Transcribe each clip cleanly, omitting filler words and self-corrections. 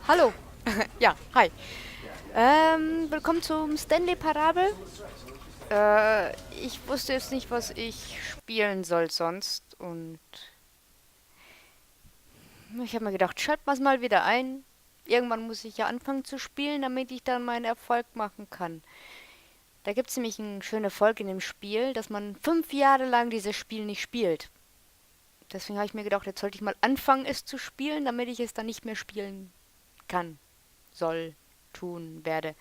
Hallo. Ja, hi. Willkommen zum Stanley Parable. Ich wusste jetzt nicht, was ich spielen soll sonst. Und ich habe mir gedacht, schalt mal wieder ein. Irgendwann muss ich ja anfangen zu spielen, damit ich dann meinen Erfolg machen kann. Da gibt es nämlich eine schöne Folge in dem Spiel, dass man 5 Jahre lang dieses Spiel nicht spielt. Deswegen habe ich mir gedacht, jetzt sollte ich mal anfangen, es zu spielen, damit ich es dann nicht mehr spielen kann, soll, tun, werde.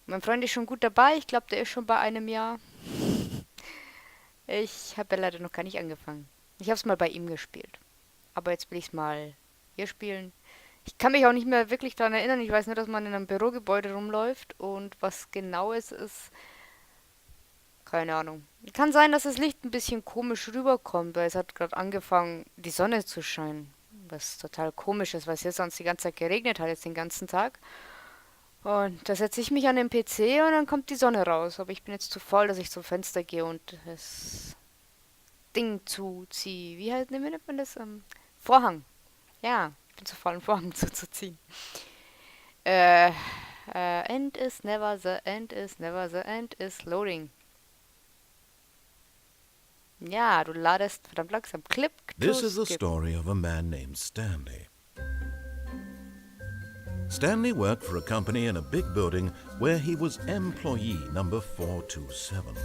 Mein Freund ist schon gut dabei. Ich glaube, der ist schon bei einem Jahr. Ich habe ja leider noch gar nicht angefangen. Ich habe es mal bei ihm gespielt. Aber jetzt will ich es mal hier spielen. Ich kann mich auch nicht mehr wirklich daran erinnern. Ich weiß nur, dass man in einem Bürogebäude rumläuft und was genau es ist, keine Ahnung. Kann sein, dass das Licht ein bisschen komisch rüberkommt, weil es hat gerade angefangen, die Sonne zu scheinen. Was total komisch ist, weil es jetzt sonst die ganze Zeit geregnet hat, jetzt den ganzen Tag. Und da setze ich mich an den PC und dann kommt die Sonne raus. Aber ich bin jetzt zu faul, dass ich zum Fenster gehe und das Ding zuziehe. Wie nennt man das? Vorhang. Ja, ich bin zu faul, einen Vorhang zuzuziehen. Äh, end is never the end is never the end is loading. Ja, du ladest verdammt langsam. Clip to This is the skip. story of a man named Stanley. Stanley worked for a company in a big building where he was employee number 427.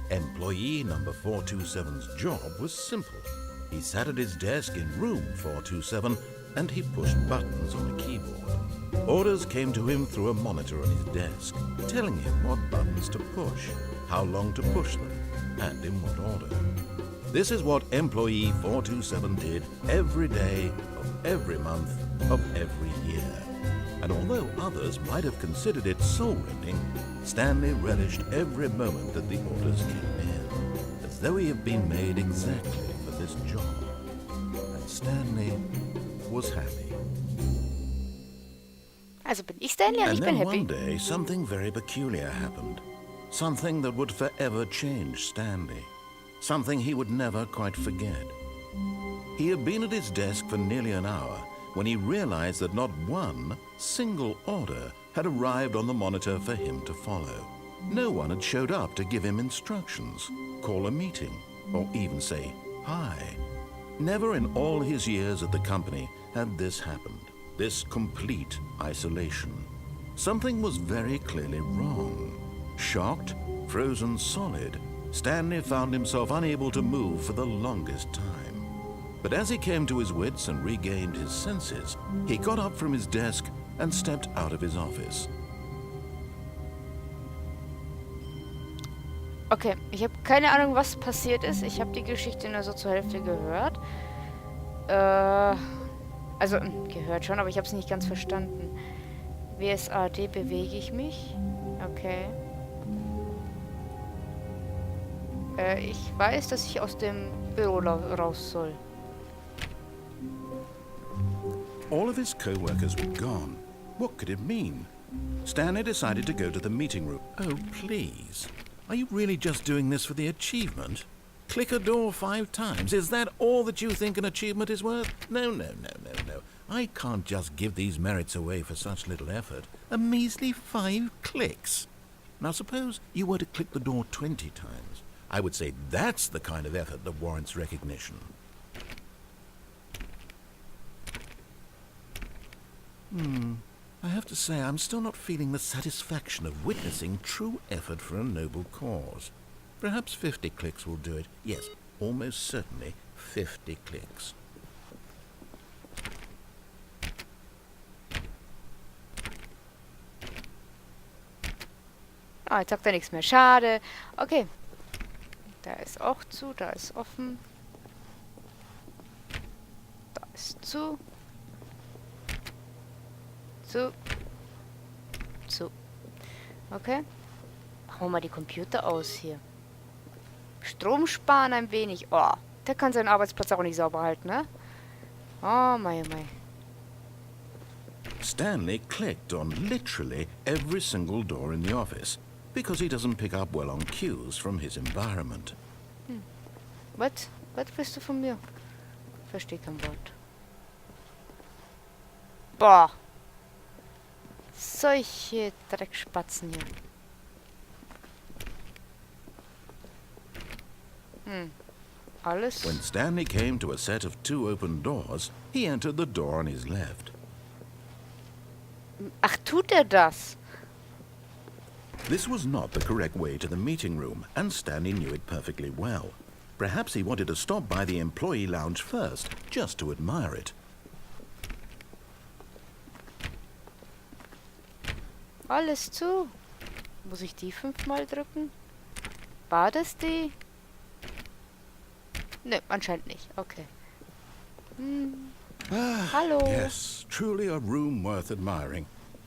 Employee number 427's job was simple. He sat at his desk in room 427 and he pushed buttons on a keyboard. Orders came to him through a monitor on his desk, telling him what buttons to push, how long to push them, and in what order. This is what employee 427 did every day of every month of every year. And although others might have considered it soul-rending, Stanley relished every moment that the orders came in, as though he had been made exactly for this job. And Stanley was happy. Also bin ich Stanley und And ich bin then happy. one day, something very peculiar happened. Something that would forever change Stanley. Something he would never quite forget. He had been at his desk for nearly an hour when he realized that not one single order had arrived on the monitor for him to follow. No one had showed up to give him instructions, call a meeting, or even say hi. Never in all his years at the company had this happened, this complete isolation. Something was very clearly wrong. Shocked, frozen solid, Stanley found himself unable to move for the longest time. But as he came to his wits and regained his senses, he got up from his desk and stepped out of his office. Okay, ich habe keine Ahnung, was passiert ist. Ich habe die Geschichte nur so zur Hälfte gehört. Also gehört schon, aber ich habe es nicht ganz verstanden. WSAD bewege ich mich. Okay. Ich weiß, dass ich aus dem Büro raus soll. All of his co-workers were gone. What could it mean? Stanley decided to go to the meeting room. Oh, please. Are you really just doing this for the achievement? Click a door 5 times. Is that all that you think an achievement is worth? No. I can't just give these merits away for such little effort. A measly 5 clicks. Now suppose you were to click the door 20 times. I would say that's the kind of effort that warrants recognition. I have to say, I'm still not feeling the satisfaction of witnessing true effort for a noble cause. Perhaps 50 clicks will do it. Yes, almost certainly 50 clicks. Ah, jetzt sagt er nichts mehr. Schade. Okay. Da ist auch zu, da ist offen. Da ist zu. Zu. Okay. Machen wir mal die Computer aus hier. Strom sparen ein wenig. Oh, der kann seinen Arbeitsplatz auch nicht sauber halten, ne? Oh, mei. Stanley clicked on literally every single door in the office because he doesn't pick up well on cues from his environment. Was willst du von mir? Verstehe kein Wort. Boah. Solche Dreckspatzen hier. Alles? When Stanley came to a set of 2 open doors, he entered the door on his left. Ach, tut er das? This was not the correct way to the meeting room, and Stanley knew it perfectly well. Perhaps he wanted to stop by the employee lounge first, just to admire it. Alles zu. Muss ich die 5-mal drücken? War das die? Ne, anscheinend nicht. Okay. Hallo. Yes, truly a room worth admiring.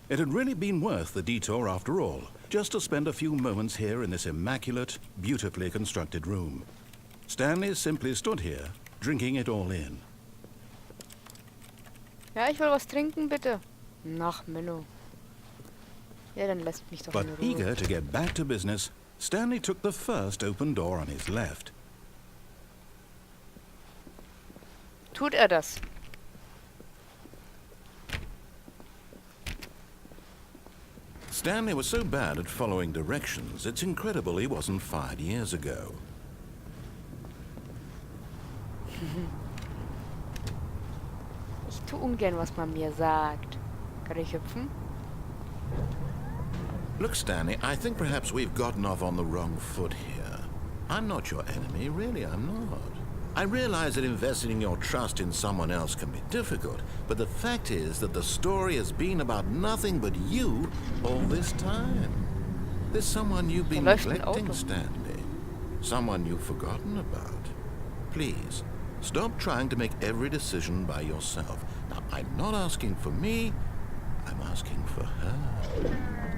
It had really been worth the detour after all, just to spend a few moments here in this immaculate, beautifully constructed room. Stanley simply stood here, drinking it all in. Ja, ich will was trinken, bitte. Nach Menno. Ja, dann lässt mich doch But in Ruhe. eager to get back to business, Stanley took the first open door on his left. Tut er das? Stanley was so bad at following directions, it's incredible he wasn't fired years ago. Ich tue ungern, was man mir sagt. Kann ich hüpfen? Look, Stanley, I think perhaps we've gotten off on the wrong foot here. I'm not your enemy, really, I'm not. I realize that investing your trust in someone else can be difficult, but the fact is that the story has been about nothing but you all this time. There's someone you've been läuft ein neglecting, Auto. Stanley. Someone you've forgotten about. Please, stop trying to make every decision by yourself. Now, I'm not asking for me, I'm asking for her.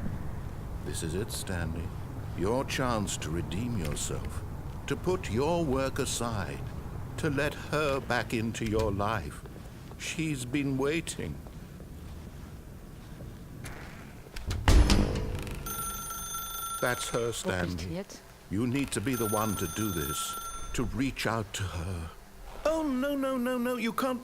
This is it, Stanley. Your chance to redeem yourself. To put your work aside. To let her back into your life. She's been waiting. That's her, Wo bin ich denn Stanley. jetzt? You need to be the one to do this. To reach out to her. Oh, no, you can't.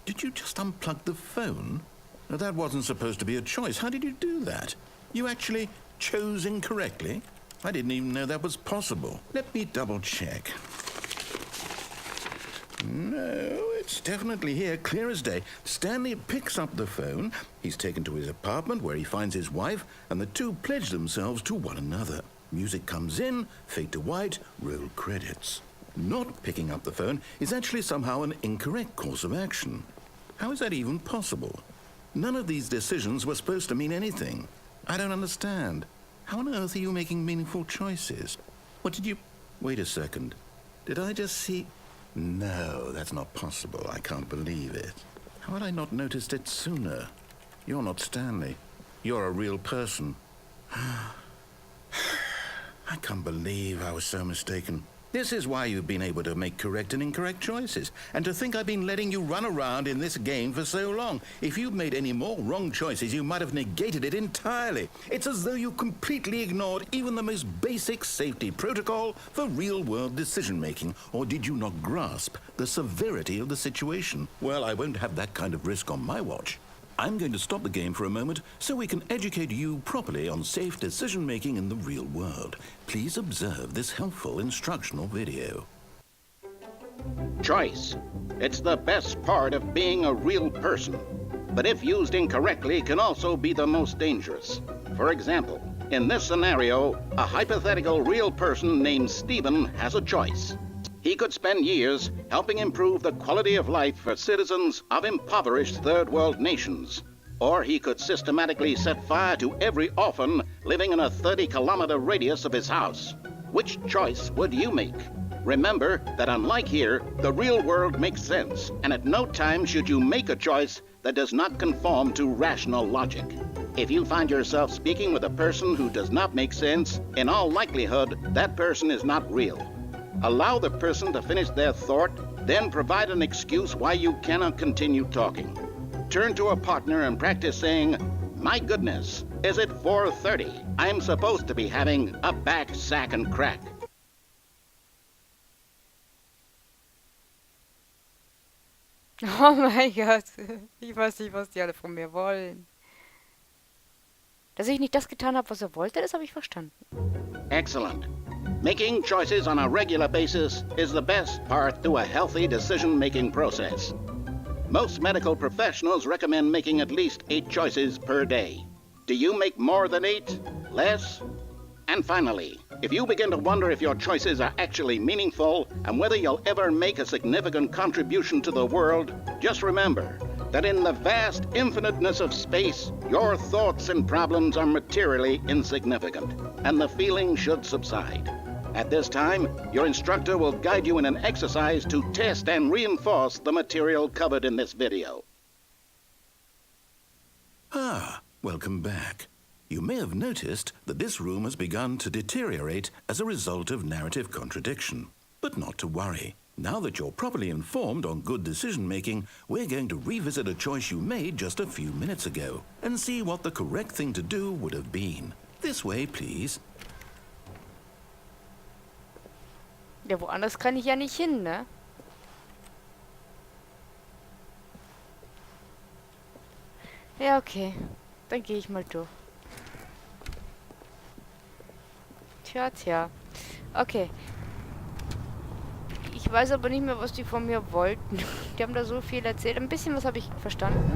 Did you just unplug the phone? Now, that wasn't supposed to be a choice. How did you do that? You actually chose incorrectly? I didn't even know that was possible. Let me double check. No, it's definitely here, clear as day. Stanley picks up the phone. He's taken to his apartment where he finds his wife, and the two pledge themselves to one another. Music comes in, fade to white, roll credits. Not picking up the phone is actually somehow an incorrect course of action. How is that even possible? None of these decisions were supposed to mean anything. I don't understand. How on earth are you making meaningful choices? What did you... Wait a second. Did I just see... No, that's not possible. I can't believe it. How had I not noticed it sooner? You're not Stanley. You're a real person. I can't believe I was so mistaken. This is why you've been able to make correct and incorrect choices. And to think I've been letting you run around in this game for so long. If you'd made any more wrong choices, you might have negated it entirely. It's as though you completely ignored even the most basic safety protocol for real-world decision-making. Or did you not grasp the severity of the situation? Well, I won't have that kind of risk on my watch. I'm going to stop the game for a moment so we can educate you properly on safe decision-making in the real world. Please observe this helpful instructional video. Choice. It's the best part of being a real person. But if used incorrectly, can also be the most dangerous. For example, in this scenario, a hypothetical real person named Stephen has a choice. He could spend years helping improve the quality of life for citizens of impoverished third world nations. Or he could systematically set fire to every orphan living in a 30-kilometer radius of his house. Which choice would you make? Remember that unlike here, the real world makes sense, and at no time should you make a choice that does not conform to rational logic. If you find yourself speaking with a person who does not make sense, in all likelihood, that person is not real. Allow the person to finish their thought, then provide an excuse why you cannot continue talking. Turn to a partner and practice saying, "My goodness, is it 4:30? I'm supposed to be having a back, sack, and crack." Oh mein Gott. Ich weiß nicht, was die alle von mir wollen. Dass ich nicht das getan habe, was er wollte, das habe ich verstanden. Excellent. Making choices on a regular basis is the best part to a healthy decision-making process. Most medical professionals recommend making at least 8 choices per day. Do you make more than 8? Less? And finally, if you begin to wonder if your choices are actually meaningful and whether you'll ever make a significant contribution to the world, just remember that in the vast infiniteness of space, your thoughts and problems are materially insignificant, and the feeling should subside. At this time, your instructor will guide you in an exercise to test and reinforce the material covered in this video. Ah, welcome back. You may have noticed that this room has begun to deteriorate as a result of narrative contradiction. But not to worry. Now that you're properly informed on good decision-making, we're going to revisit a choice you made just a few minutes ago and see what the correct thing to do would have been. This way, please. Ja, woanders kann ich ja nicht hin, ne? Ja, okay. Dann gehe ich mal durch. Tja. Okay. Ich weiß aber nicht mehr, was die von mir wollten. Die haben da so viel erzählt. Ein bisschen was habe ich verstanden.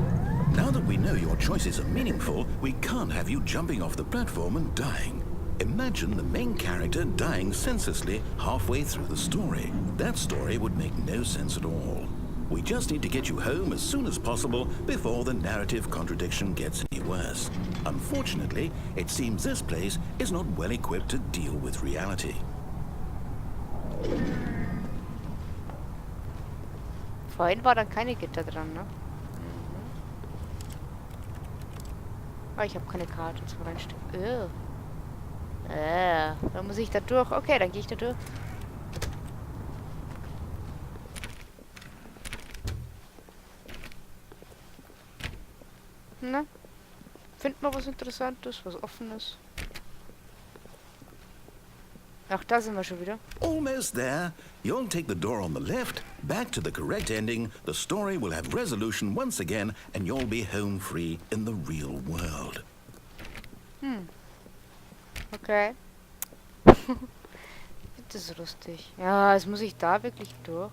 Now that we know your choices are meaningful, we can't have you jumping off the platform and dying. Imagine the main character dying senselessly halfway through the story. That story would make no sense at all. We just need to get you home as soon as possible before the narrative contradiction gets any worse. Unfortunately, it seems this place is not well equipped to deal with reality. Vorhin war dann keine Gitter dran, ne? Ah, ich habe keine Karte zum Reinstecken. Dann muss ich da durch. Okay, dann gehe ich da durch. Na? Find mal was Interessantes, was Offenes. Ach, da sind wir schon wieder. Almost there. You'll take the door on the left, back to the correct ending, the story will have resolution once again, and you'll be home free in the real world. Okay. Das ist lustig. Ja, jetzt muss ich da wirklich durch.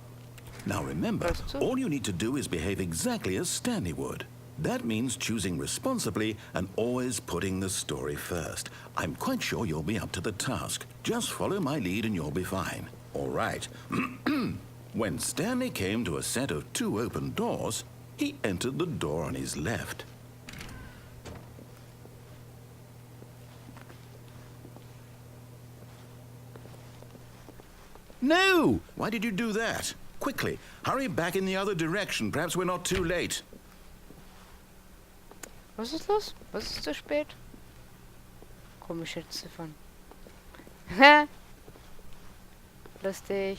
Now remember, Weißt du? all you need to do is behave exactly as Stanley would. That means choosing responsibly and always putting the story first. I'm quite sure you'll be up to the task. Just follow my lead and you'll be fine. All right. When Stanley came to a set of 2 open doors, he entered the door on his left. No! Why did you do that? Quickly, hurry back in the other direction. Perhaps we're not too late. Was ist los? Was ist zu spät? Komische Ziffern. Hä? Lustig.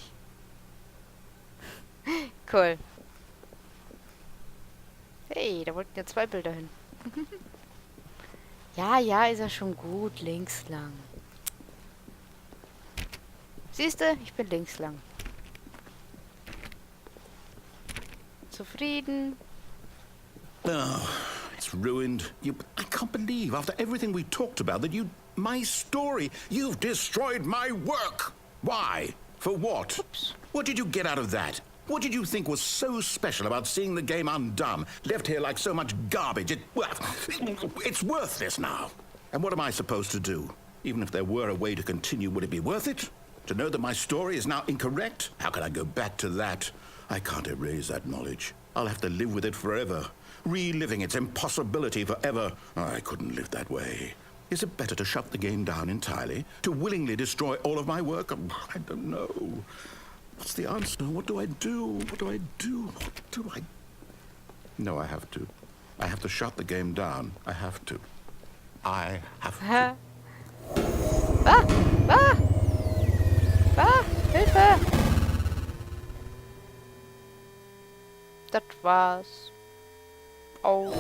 Cool. Hey, da wollten ja 2 Bilder hin. Ja, ist ja schon gut. Links lang. Siehste, ich bin links lang. Zufrieden. Oh, it's ruined. I can't believe, after everything we talked about, that my story, you've destroyed my work. Why? For what? Oops. What did you get out of that? What did you think was so special about seeing the game undone, left here like so much garbage? It's worthless now. And what am I supposed to do? Even if there were a way to continue, would it be worth it? To know that my story is now incorrect? How can I go back to that? I can't erase that knowledge. I'll have to live with it forever. Reliving its impossibility forever. I couldn't live that way. Is it better to shut the game down entirely? To willingly destroy all of my work? I don't know. What's the answer? What do I do? What do I do? What do I... No, I have to. I have to shut the game down. I have to. I have to. Hilfe! Das war's. Oh.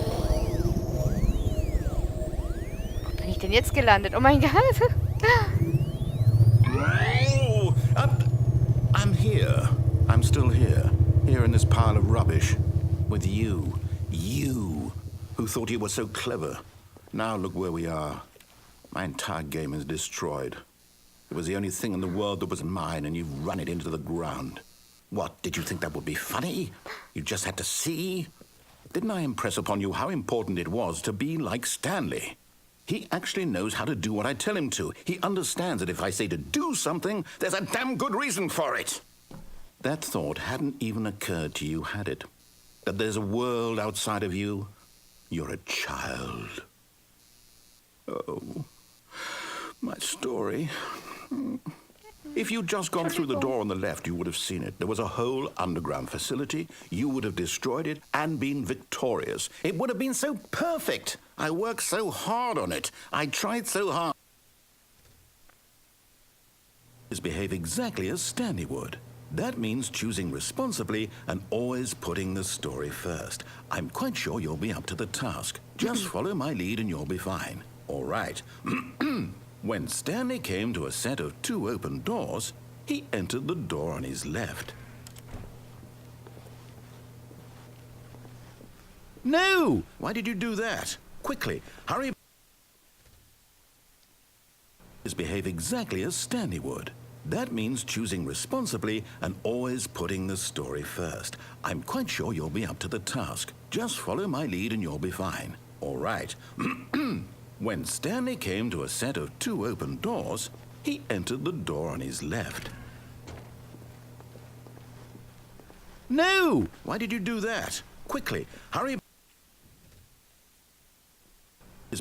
Wo bin ich denn jetzt gelandet? Oh mein Gott. Oh, I'm here. I'm still here. Here in this pile of rubbish. With you. You, who thought you were so clever. Now look where we are. My entire game is destroyed. It was the only thing in the world that was mine, and you've run it into the ground. What, did you think that would be funny? You just had to see? Didn't I impress upon you how important it was to be like Stanley? He actually knows how to do what I tell him to. He understands that if I say to do something, there's a damn good reason for it. That thought hadn't even occurred to you, had it? That there's a world outside of you? You're a child. Oh, my story. If you'd just gone through the door on the left, you would have seen it. There was a whole underground facility. You would have destroyed it and been victorious. It would have been so perfect. I worked so hard on it. I tried so hard. Behave exactly as Stanley would. That means choosing responsibly and always putting the story first. I'm quite sure you'll be up to the task. Just follow my lead and you'll be fine. All right. When Stanley came to a set of 2 open doors, he entered the door on his left. No! Why did you do that? Quickly, hurry. Behave exactly as Stanley would. That means choosing responsibly and always putting the story first. I'm quite sure you'll be up to the task. Just follow my lead and you'll be fine. All right. When Stanley came to a set of 2 open doors, he entered the door on his left. No! Why did you do that? Quickly, hurry.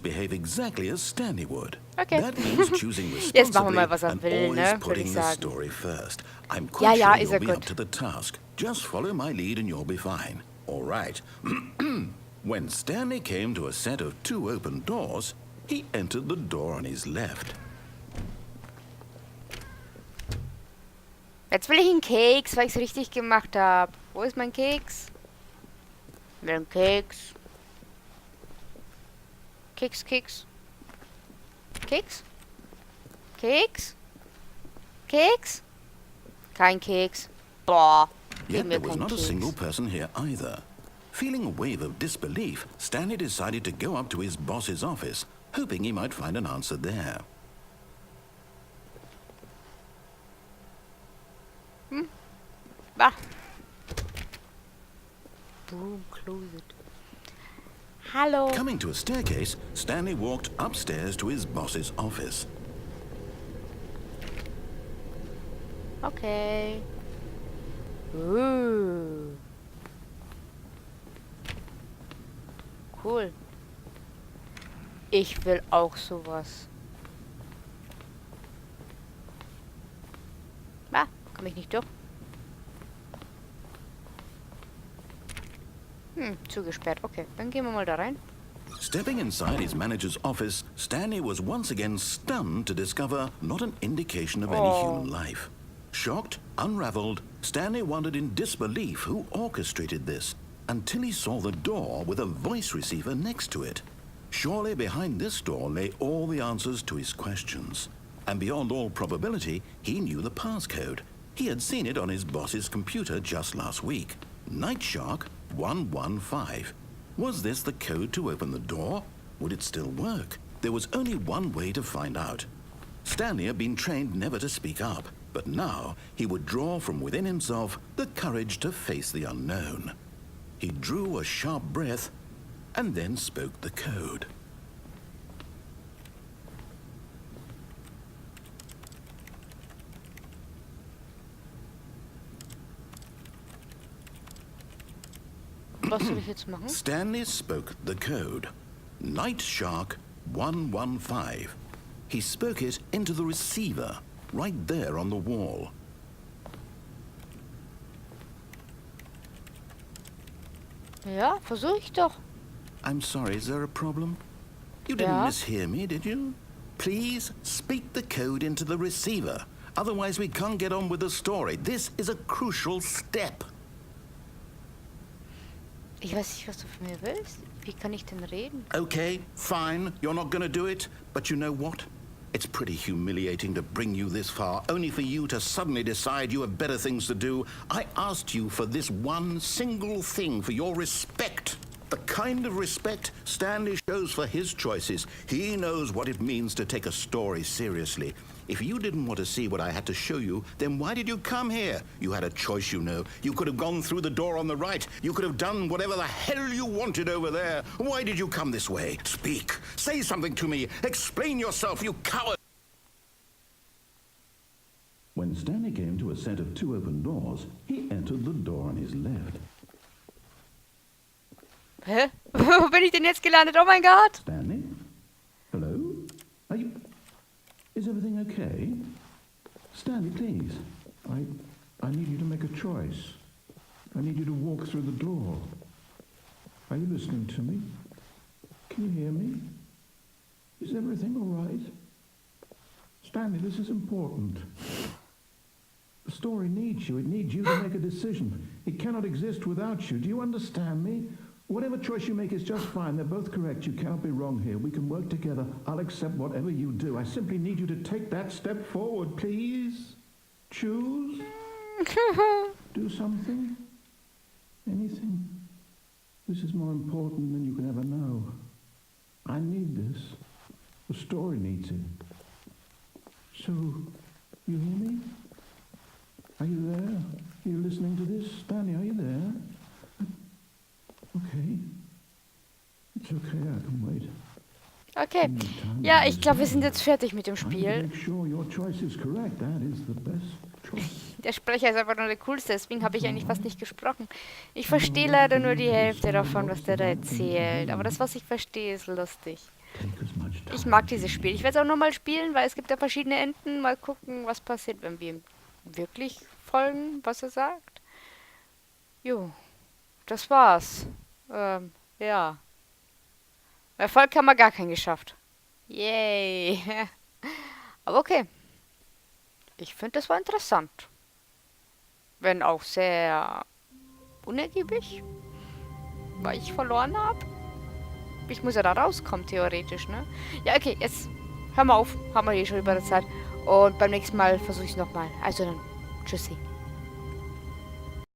Behave exactly as Stanley would. Okay. That means choosing Jetzt machen wir responsibly mal, was er and will, always ne? Würde ich putting the sagen. story first. I'm Ja, quite ja, sure ist you'll be up gut. to the task. Just follow my lead and you'll be fine. All right. When Stanley came to a set of 2 open doors, he entered the door on his left. Jetzt will ich einen Keks, weil ich es richtig gemacht habe. Wo ist mein Keks? Ich will einen Keks. Keks, Keks. Keks? Keks? Keks? Kein Keks. Boah. Gib Yet mir there was keinen not a Keks. single person here either. Feeling a wave of disbelief, Stanley decided to go up to his boss's office, hoping he might find an answer there. Bah. Boom, close it. Hallo. Coming to a staircase, Stanley walked upstairs to his boss's office. Okay. Cool. Ich will auch sowas. Ah, komme ich nicht durch. Zugesperrt. Okay, dann gehen wir mal da rein. Stepping inside his manager's office, Stanley was once again stunned to discover not an indication of any human life. Shocked, unraveled, Stanley wondered in disbelief who orchestrated this, until he saw the door with a voice receiver next to it. Surely behind this door lay all the answers to his questions. And beyond all probability, he knew the passcode. He had seen it on his boss's computer just last week. Night Shark 115. Was this the code to open the door? Would it still work? There was only one way to find out. Stanley had been trained never to speak up, but now he would draw from within himself the courage to face the unknown. He drew a sharp breath and then spoke the code. Was soll ich jetzt machen? Stanley spoke the code. Night Shark 115. He spoke it into the receiver, right there on the wall. Ja, versuche ich doch. I'm sorry, is there a problem? You didn't Ja. mishear me, did you? Please speak the code into the receiver. Otherwise we can't get on with the story. This is a crucial step. Ich weiß nicht, was du von mir willst. Wie kann ich denn reden? Okay, fine, you're not gonna do it. But you know what? It's pretty humiliating to bring you this far, only for you to suddenly decide you have better things to do. I asked you for this one single thing, for your respect. The kind of respect Stanley shows for his choices. He knows what it means to take a story seriously. If you didn't want to see what I had to show you, then why did you come here? You had a choice, you know. You could have gone through the door on the right. You could have done whatever the hell you wanted over there. Why did you come this way? Speak. Say something to me. Explain yourself, you coward. When Stanley came to a set of 2 open doors, he entered the door on his left. Hä? Wo bin ich denn jetzt gelandet? Oh mein Gott! Stanley? Hello? Are you... Is everything okay? Stanley, please. I need you to make a choice. I need you to walk through the door. Are you listening to me? Can you hear me? Is everything all right? Stanley, this is important. The story needs you. It needs you to make a decision. It cannot exist without you. Do you understand me? Whatever choice you make is just fine. They're both correct. You cannot be wrong here. We can work together. I'll accept whatever you do. I simply need you to take that step forward, please. Choose. Do something. Anything. This is more important than you can ever know. I need this. The story needs it. So, you hear me? Are you there? Are you listening to this? Stanley, are you there? Okay. It's okay, I can wait. Okay. Ja, ich glaube, wir sind jetzt fertig mit dem Spiel. Make sure your choice is correct. That is the best choice. Der Sprecher ist einfach nur der coolste, deswegen habe ich eigentlich fast nicht gesprochen. Ich verstehe leider nur die Hälfte davon, was der da erzählt. Aber das, was ich verstehe, ist lustig. Ich mag dieses Spiel. Ich werde es auch nochmal spielen, weil es gibt ja verschiedene Enden. Mal gucken, was passiert, wenn wir ihm wirklich folgen, was er sagt. Jo, das war's. Ja. Erfolg haben wir gar keinen geschafft. Yay. Aber okay. Ich finde, das war interessant. Wenn auch sehr unergiebig, weil ich verloren habe. Ich muss ja da rauskommen, theoretisch, ne? Ja, okay, jetzt hör mal auf. Haben wir hier schon über der Zeit. Und beim nächsten Mal versuche ich es nochmal. Also dann, tschüssi.